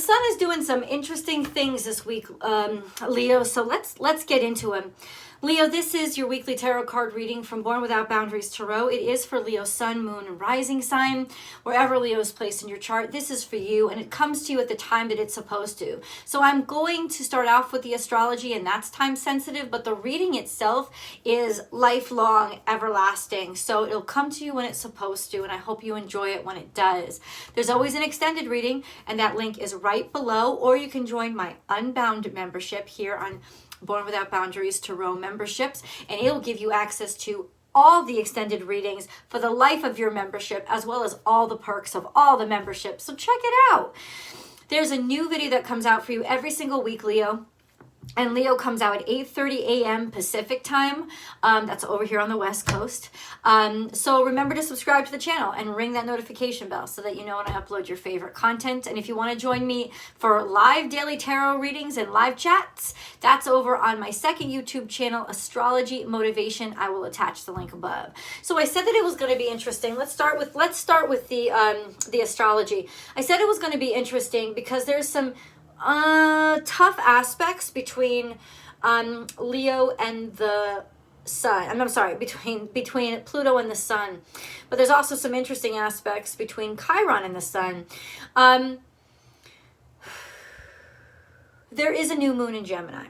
sun is doing some interesting things this week, Leo. So let's get into them. Leo, this is your weekly tarot card reading from Born Without Boundaries Tarot. It is for Leo sun, moon, and rising sign. Wherever Leo is placed in your chart, this is for you, and it comes to you at the time that it's supposed to. So I'm going to start off with the astrology, and that's time sensitive, but the reading itself is lifelong, everlasting. So it'll come to you when it's supposed to, and I hope you enjoy it when it does. There's always an extended reading, and that link is right below, or you can join my Unbound membership here on Born Without Boundaries Tarot memberships, and it'll give you access to all the extended readings for the life of your membership, as well as all the perks of all the memberships. So check it out. There's a new video that comes out for you every single week, Leo. And Leo comes out at 8:30 a.m. Pacific time. That's over here on the West Coast. So remember to subscribe to the channel and ring that notification bell so that you know when I upload your favorite content. And if you want to join me for live daily tarot readings and live chats, that's over on my second YouTube channel, Astrology Motivation. I will attach the link above. So I said that it was going to be interesting. Let's start with the astrology. I said it was going to be interesting because there's some tough aspects between Leo and the sun. I'm sorry, between Pluto and the sun. But there's also some interesting aspects between Chiron and the sun. There is a new moon in Gemini.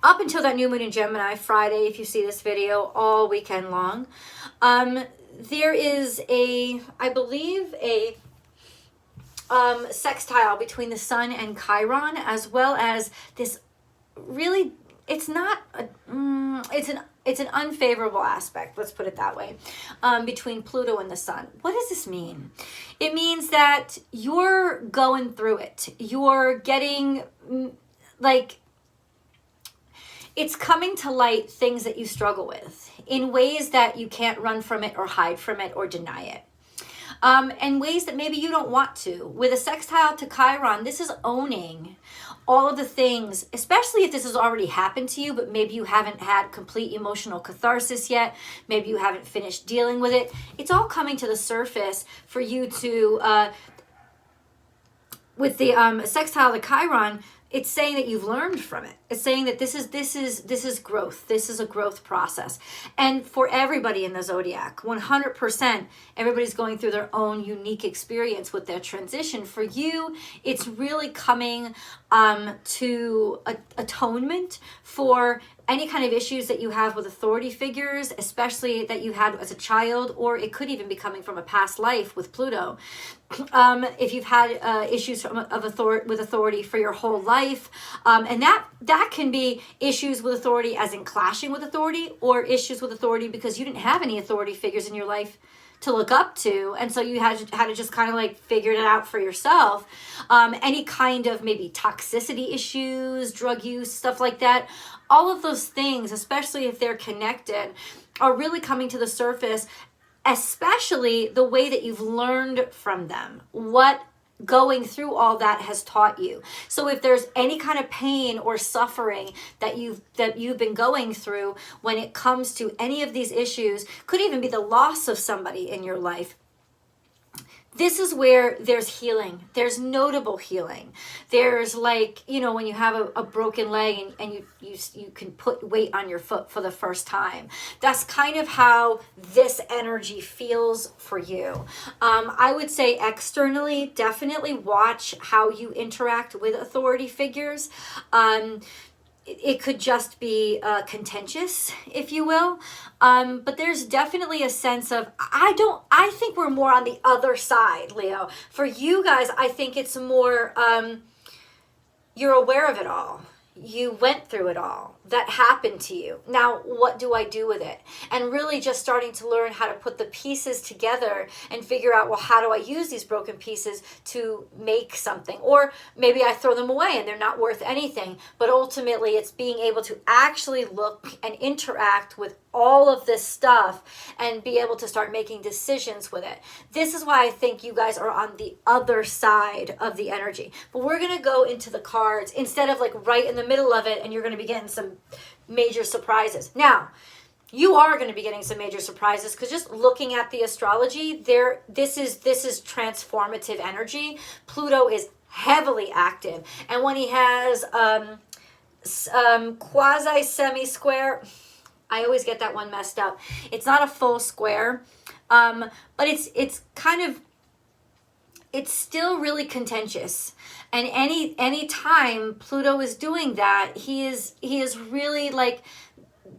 Up until that new moon in Gemini, Friday, if you see this video, all weekend long, there is I believe a sextile between the sun and Chiron, as well as this really, it's an unfavorable aspect, let's put it that way, between Pluto and the sun. What does this mean? It means that you're going through it. You're getting, like, it's coming to light things that you struggle with in ways that you can't run from it or hide from it or deny it. And ways that maybe you don't want to. With a sextile to Chiron, this is owning all of the things, especially if this has already happened to you, but maybe you haven't had complete emotional catharsis yet. Maybe you haven't finished dealing with it. It's all coming to the surface for you to, with the sextile to Chiron, it's saying that you've learned from it. It's saying that this is growth. This is a growth process. And for everybody in the zodiac, 100%, everybody's going through their own unique experience with their transition. For you, it's really coming to atonement for any kind of issues that you have with authority figures, especially that you had as a child, or it could even be coming from a past life with Pluto. If you've had issues with authority for your whole life, and that can be issues with authority as in clashing with authority, or issues with authority because you didn't have any authority figures in your life to look up to, and so you had to just kind of like figure it out for yourself. Any kind of maybe toxicity issues, drug use, stuff like that, all of those things, especially if they're connected, are really coming to the surface, especially the way that you've learned from them, what going through all that has taught you. So if there's any kind of pain or suffering that you've been going through when it comes to any of these issues, could even be the loss of somebody in your life, this is where there's healing. There's notable healing. There's, like, you know, when you have a broken leg and you can put weight on your foot for the first time. That's kind of how this energy feels for you. I would say externally, definitely watch how you interact with authority figures. It could just be contentious, if you will. But there's definitely a sense of, I think we're more on the other side, Leo. For you guys, I think it's more, you're aware of it all. You went through it all. That happened to you. Now, what do I do with it? And really just starting to learn how to put the pieces together and figure out, well, how do I use these broken pieces to make something? Or maybe I throw them away and they're not worth anything. But ultimately, it's being able to actually look and interact with all of this stuff and be able to start making decisions with it. This is why I think you guys are on the other side of the energy. But we're going to go into the cards instead of like right in the middle of it, and you're going to be getting some major surprises. Now, you are going to be getting some major surprises, because just looking at the astrology there, this is transformative energy. Pluto is heavily active, and when he has quasi semi square, I always get that one messed up. It's not a full square, but it's kind of, it's still really contentious. And any time Pluto is doing that, he is really like,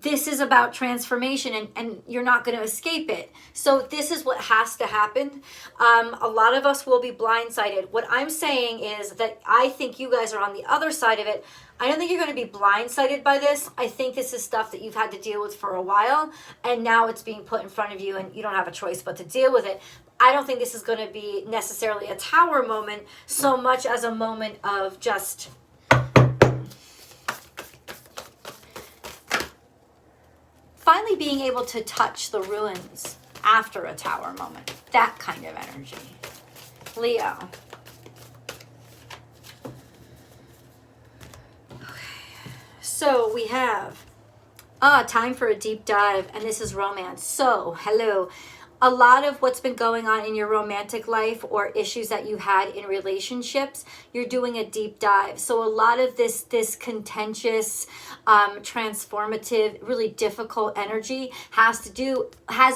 this is about transformation, and you're not going to escape it. So this is what has to happen. A lot of us will be blindsided. What I'm saying is that I think you guys are on the other side of it. I don't think you're going to be blindsided by this. I think this is stuff that you've had to deal with for a while, and now it's being put in front of you, and you don't have a choice but to deal with it. I don't think this is going to be necessarily a tower moment so much as a moment of just finally being able to touch the ruins after a tower moment. That kind of energy. Leo. Okay. So we have time for a deep dive, and this is romance. So, hello. A lot of what's been going on in your romantic life or issues that you had in relationships, you're doing a deep dive. So a lot of this contentious, transformative, really difficult energy has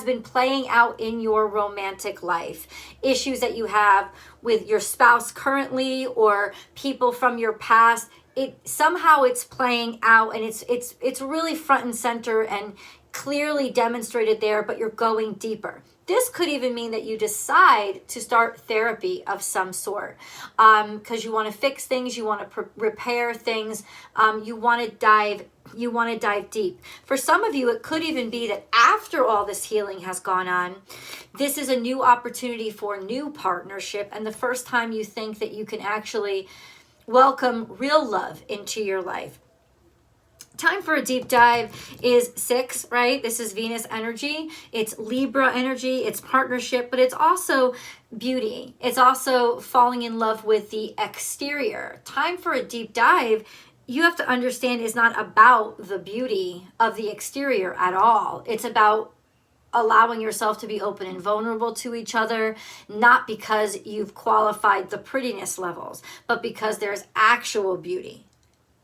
been playing out in your romantic life. Issues that you have with your spouse currently, or people from your past. Somehow it's playing out, and it's really front and center and clearly demonstrated there, but you're going deeper. This could even mean that you decide to start therapy of some sort, because you want to fix things, you want to repair things, you want to dive deep. For some of you, it could even be that after all this healing has gone on, this is a new opportunity for new partnership, and the first time you think that you can actually welcome real love into your life. Time for a deep dive is 6, right? This is Venus energy. It's Libra energy. It's partnership, but it's also beauty. It's also falling in love with the exterior. Time for a deep dive, you have to understand, is not about the beauty of the exterior at all. It's about allowing yourself to be open and vulnerable to each other, not because you've qualified the prettiness levels, but because there's actual beauty.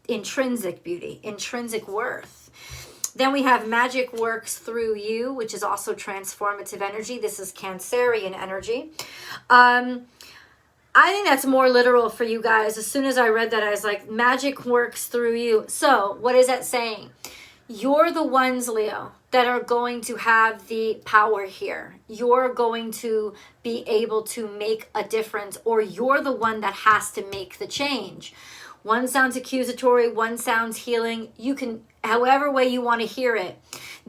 Intrinsic beauty, intrinsic worth. Then we have magic works through you, which is also transformative energy. This is Cancerian energy. I think that's more literal for you guys. As soon as I read that, I was like, magic works through you. So what is that saying? You're the ones, Leo, that are going to have the power here. You're going to be able to make a difference, or you're the one that has to make the change. One sounds accusatory, one sounds healing. You can, however way you want to hear it.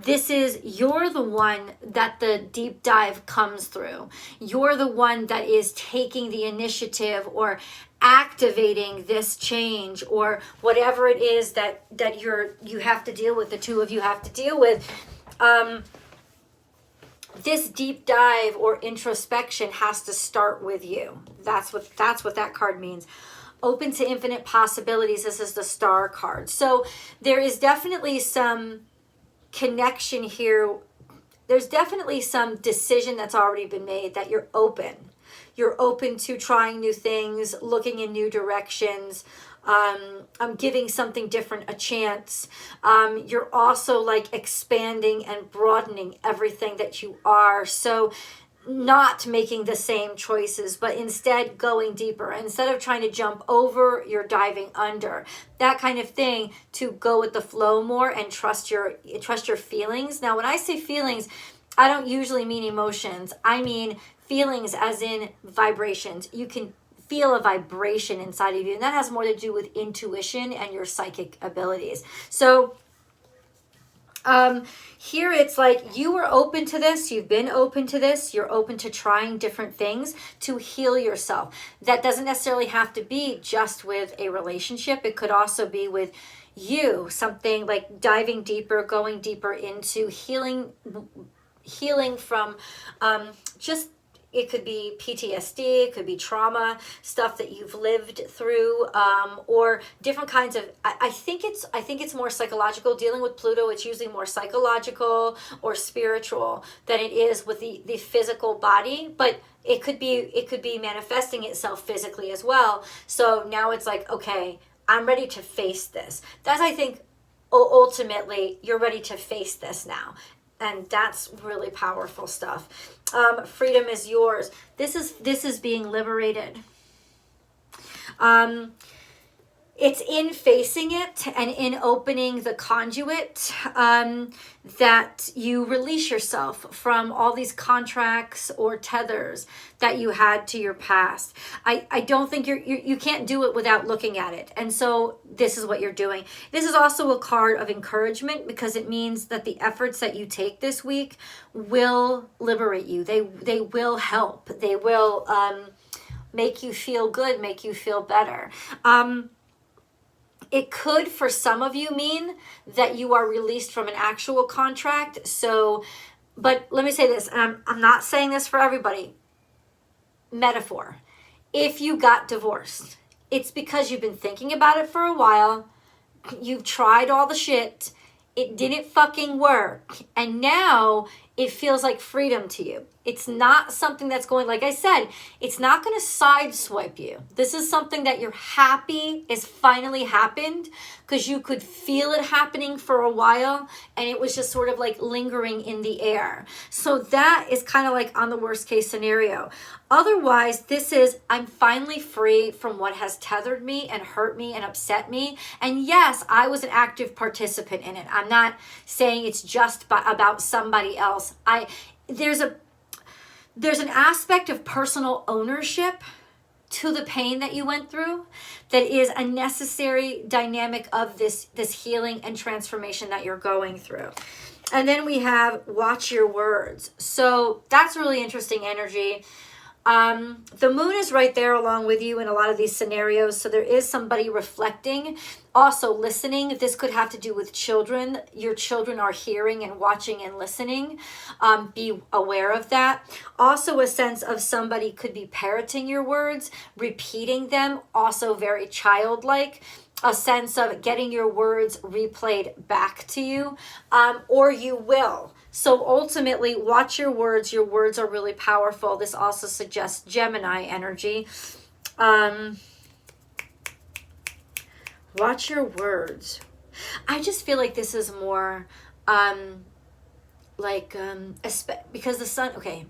You're the one that the deep dive comes through. You're the one that is taking the initiative or activating this change, or whatever it is that you have to deal with, the two of you have to deal with. This deep dive or introspection has to start with you. That's what that card means. Open to infinite possibilities. This is the Star card. So there is definitely some connection here. There's definitely some decision that's already been made, that you're open. You're open to trying new things, looking in new directions. I'm giving something different a chance. You're also like expanding and broadening everything that you are. So not making the same choices, but instead going deeper. Instead of trying to jump over, you're diving under. That kind of thing, to go with the flow more and trust your feelings. Now, when I say feelings, I don't usually mean emotions. I mean feelings as in vibrations. You can feel a vibration inside of you, and that has more to do with intuition and your psychic abilities. So here it's like you were open to this, you've been open to this, you're open to trying different things to heal yourself. That doesn't necessarily have to be just with a relationship. It could also be with you, something like diving deeper, going deeper into healing from just it could be PTSD, it could be trauma, stuff that you've lived through, or different kinds of, I think it's more psychological. Dealing with Pluto, it's usually more psychological or spiritual than it is with the physical body, but it could be manifesting itself physically as well. So now it's like, okay, I'm ready to face this. That's, I think, ultimately, you're ready to face this now. And that's really powerful stuff. Freedom is yours. This is being liberated. It's in facing it and in opening the conduit that you release yourself from all these contracts or tethers that you had to your past. I don't think you can't do it without looking at it. And so this is what you're doing. This is also a card of encouragement because it means that the efforts that you take this week will liberate you. They will help. They will make you feel good, make you feel better. It could, for some of you, mean that you are released from an actual contract. So, but let me say this, and I'm not saying this for everybody. Metaphor. If you got divorced, it's because you've been thinking about it for a while. You've tried all the shit. It didn't fucking work. And now it feels like freedom to you. It's not something that's going, like I said, it's not going to sideswipe you. This is something that you're happy is finally happened because you could feel it happening for a while and it was just sort of like lingering in the air. So that is kind of like on the worst case scenario. Otherwise, this is, I'm finally free from what has tethered me and hurt me and upset me. And yes, I was an active participant in it. I'm not saying it's just about somebody else. There's an aspect of personal ownership to the pain that you went through that is a necessary dynamic of this healing and transformation that you're going through. And then we have watch your words. So that's really interesting energy. The moon is right there along with you in a lot of these scenarios. So there is somebody reflecting, also listening. This could have to do with children. Your children are hearing and watching and listening. Be aware of that. Also a sense of somebody could be parroting your words, repeating them, also very childlike. A sense of getting your words replayed back to you, or you will. So ultimately, watch your words. Your words are really powerful. This also suggests Gemini energy. Watch your words. I just feel like this is more because the sun, okay.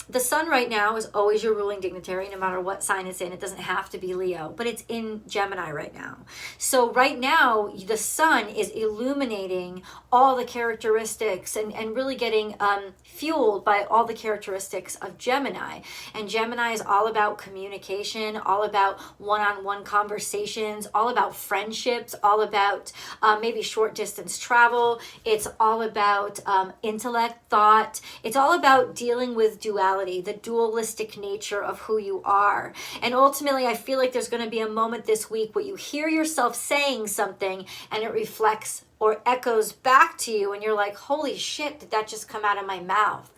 The sun right now is always your ruling dignitary, no matter what sign it's in. It doesn't have to be Leo, but it's in Gemini right now. So right now, the sun is illuminating all the characteristics and really getting fueled by all the characteristics of Gemini. And Gemini is all about communication, all about one-on-one conversations, all about friendships, all about maybe short distance travel. It's all about intellect, thought. It's all about dealing with duality, the dualistic nature of who you are. And ultimately, I feel like there's going to be a moment this week where you hear yourself saying something and it reflects or echoes back to you and you're like, holy shit, did that just come out of my mouth?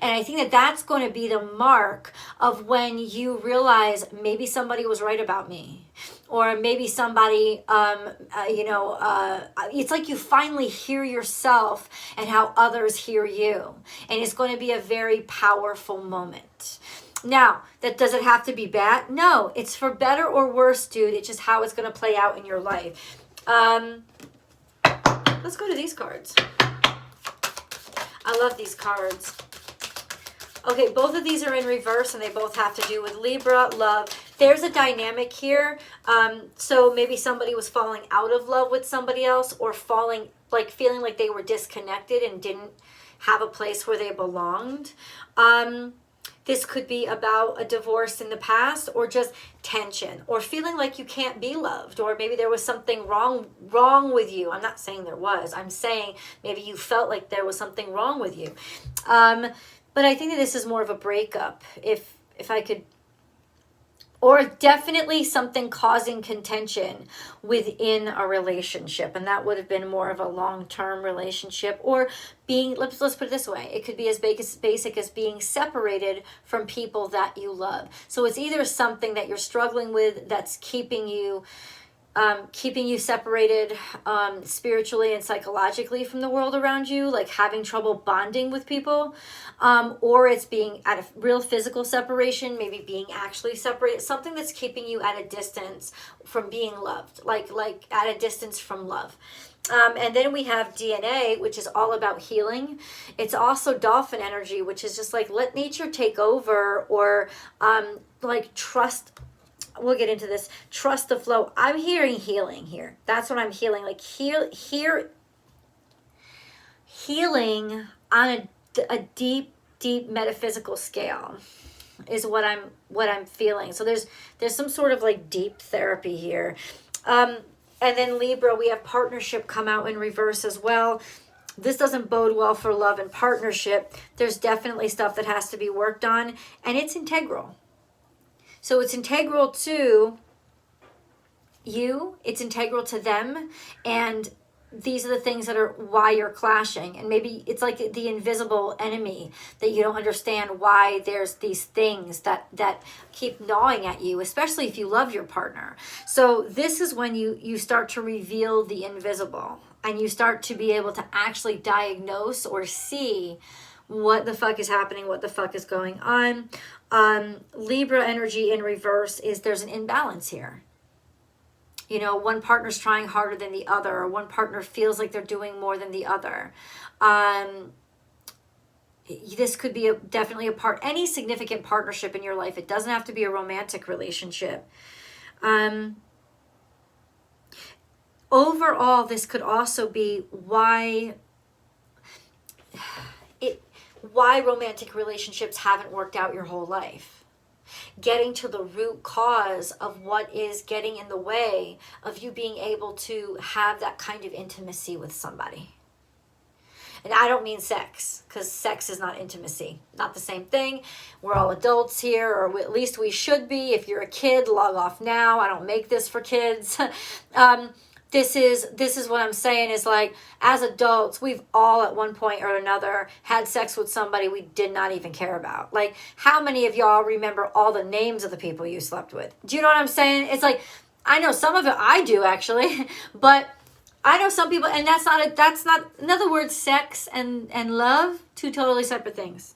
And I think that that's going to be the mark of when you realize maybe somebody was right about me. Or maybe somebody, it's like you finally hear yourself and how others hear you. And it's going to be a very powerful moment. Now, that does it have to be bad? No, it's for better or worse, dude. It's just how it's going to play out in your life. Let's go to these cards. I love these cards. Okay, both of these are in reverse and they both have to do with Libra, love. There's a dynamic here. So maybe somebody was falling out of love with somebody else or feeling like they were disconnected and didn't have a place where they belonged. This could be about a divorce in the past or just tension or feeling like you can't be loved or maybe there was something wrong with you. I'm not saying there was. I'm saying maybe you felt like there was something wrong with you. But I think that this is more of a breakup. If I could or definitely something causing contention within a relationship, and that would have been more of a long-term relationship, or being, let's put it this way, it could be as basic as being separated from people that you love. So it's either something that you're struggling with that's keeping you separated spiritually and psychologically from the world around you, like having trouble bonding with people, or it's being at a real physical separation, maybe being actually separated, something that's keeping you at a distance from being loved, like at a distance from love. And then we have DNA, which is all about healing. It's also dolphin energy, which is just like, let nature take over, or like trust. We'll get into this. Trust the flow. I'm hearing healing here. That's what I'm healing. Like healing on a deep metaphysical scale is what I'm feeling. So there's some sort of like deep therapy here. And then Libra, we have partnership come out in reverse as well. This doesn't bode well for love and partnership. There's definitely stuff that has to be worked on, and it's integral. So it's integral to you, it's integral to them, and these are the things that are why you're clashing. And maybe it's like the invisible enemy that you don't understand why there's these things that keep gnawing at you, especially if you love your partner. So this is when you start to reveal the invisible, and you start to be able to actually diagnose or see what the fuck is happening, what the fuck is going on. Libra energy in reverse is there's an imbalance here. You know, one partner's trying harder than the other, or one partner feels like they're doing more than the other. This could be definitely any significant partnership in your life. It doesn't have to be a romantic relationship. Overall, this could also be why romantic relationships haven't worked out your whole life. Getting to the root cause of what is getting in the way of you being able to have that kind of intimacy with somebody. And I don't mean sex, because sex is not intimacy. Not the same thing. We're all adults here, or at least we should be. If you're a kid, log off now. I don't make this for kids. This is what I'm saying is, like, as adults, we've all at one point or another had sex with somebody we did not even care about. Like, how many of y'all remember all the names of the people you slept with? Do you know what I'm saying? It's like, I know some of it, I do actually, but I know some people, and that's not, in other words, sex and love, two totally separate things.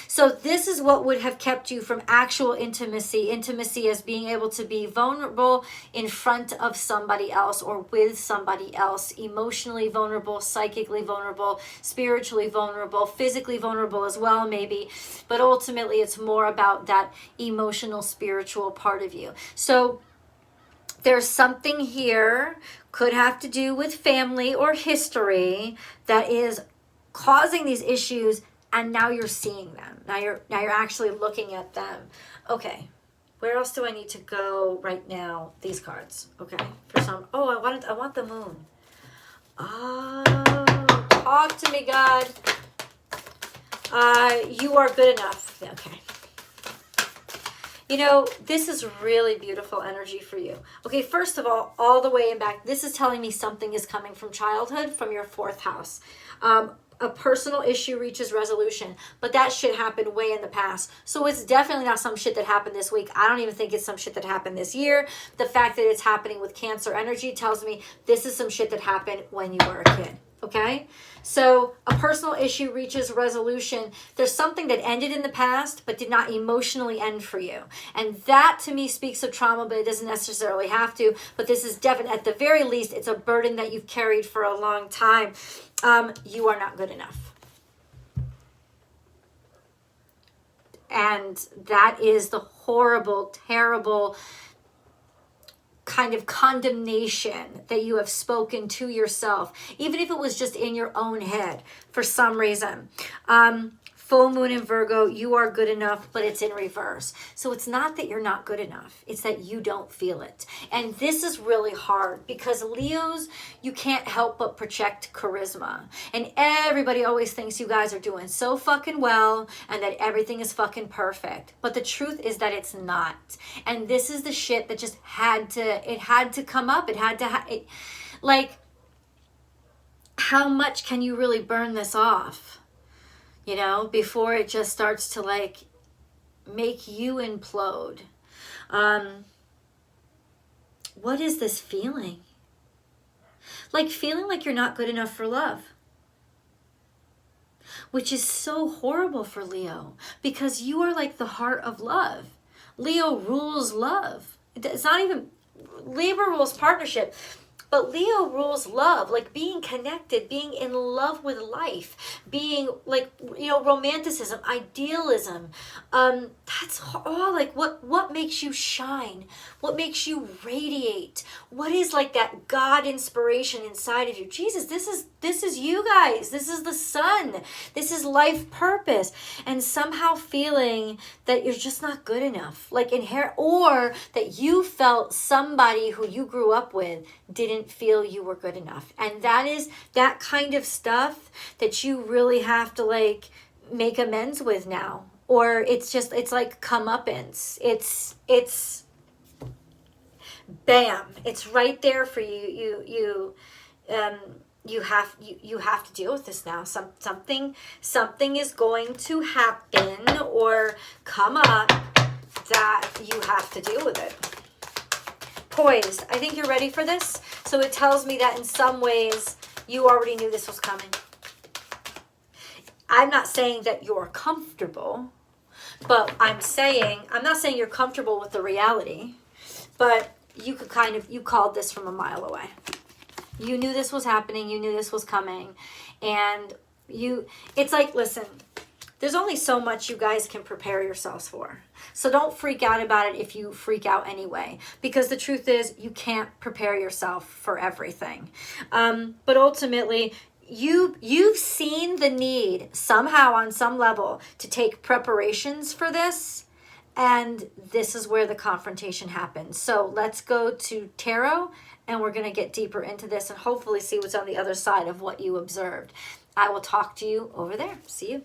So this is what would have kept you from actual intimacy. Intimacy as being able to be vulnerable in front of somebody else or with somebody else, emotionally vulnerable, psychically vulnerable, spiritually vulnerable, physically vulnerable as well maybe. But ultimately it's more about that emotional, spiritual part of you. So there's something here, could have to do with family or history, that is causing these issues. And now you're seeing them. Now you're actually looking at them. Okay, where else do I need to go right now? These cards. Okay, for some. Oh, I want the moon. Oh, talk to me, God. You are good enough. Okay. You know, this is really beautiful energy for you. Okay, first of all the way in back, this is telling me something is coming from childhood, from your 4th house. A personal issue reaches resolution, but that shit happened way in the past. So it's definitely not some shit that happened this week. I don't even think it's some shit that happened this year. The fact that it's happening with Cancer energy tells me this is some shit that happened when you were a kid. Okay? So a personal issue reaches resolution. There's something that ended in the past but did not emotionally end for you. And that to me speaks of trauma, but it doesn't necessarily have to. But this is definitely, at the very least, it's a burden that you've carried for a long time. You are not good enough. And that is the horrible, terrible kind of condemnation that you have spoken to yourself, even if it was just in your own head for some reason. Full moon in Virgo, you are good enough, but it's in reverse. So it's not that you're not good enough. It's that you don't feel it. And this is really hard because Leos, you can't help but project charisma. And everybody always thinks you guys are doing so fucking well and that everything is fucking perfect. But the truth is that it's not. And this is the shit that just had to come up. It had to, like, how much can you really burn this off? You know, before it just starts to like make you implode. What is this feeling? Like feeling like you're not good enough for love. Which is so horrible for Leo because you are like the heart of love. Leo rules love. It's not even, Libra rules partnership. But Leo rules love, like being connected, being in love with life, being like, you know, romanticism, idealism. That's all like what makes you shine? What makes you radiate? What is like that God inspiration inside of you? Jesus, this is you guys. This is the sun. This is life purpose. And somehow feeling that you're just not good enough, like inherent, or that you felt somebody who you grew up with didn't feel you were good enough. And that is that kind of stuff that you really have to like make amends with now. Or it's like comeuppance. It's bam. It's right there for you. You have to deal with this now. Something is going to happen or come up that you have to deal with it. Poised. I think you're ready for this. So it tells me that in some ways you already knew this was coming. I'm not saying that you're comfortable, but I'm not saying you're comfortable with the reality, but you could you called this from a mile away. You knew this was happening. You knew this was coming. And it's like, listen, there's only so much you guys can prepare yourselves for. So don't freak out about it if you freak out anyway. Because the truth is, you can't prepare yourself for everything. But ultimately, you've seen the need somehow on some level to take preparations for this. And this is where the confrontation happens. So let's go to tarot. And we're going to get deeper into this and hopefully see what's on the other side of what you observed. I will talk to you over there. See you.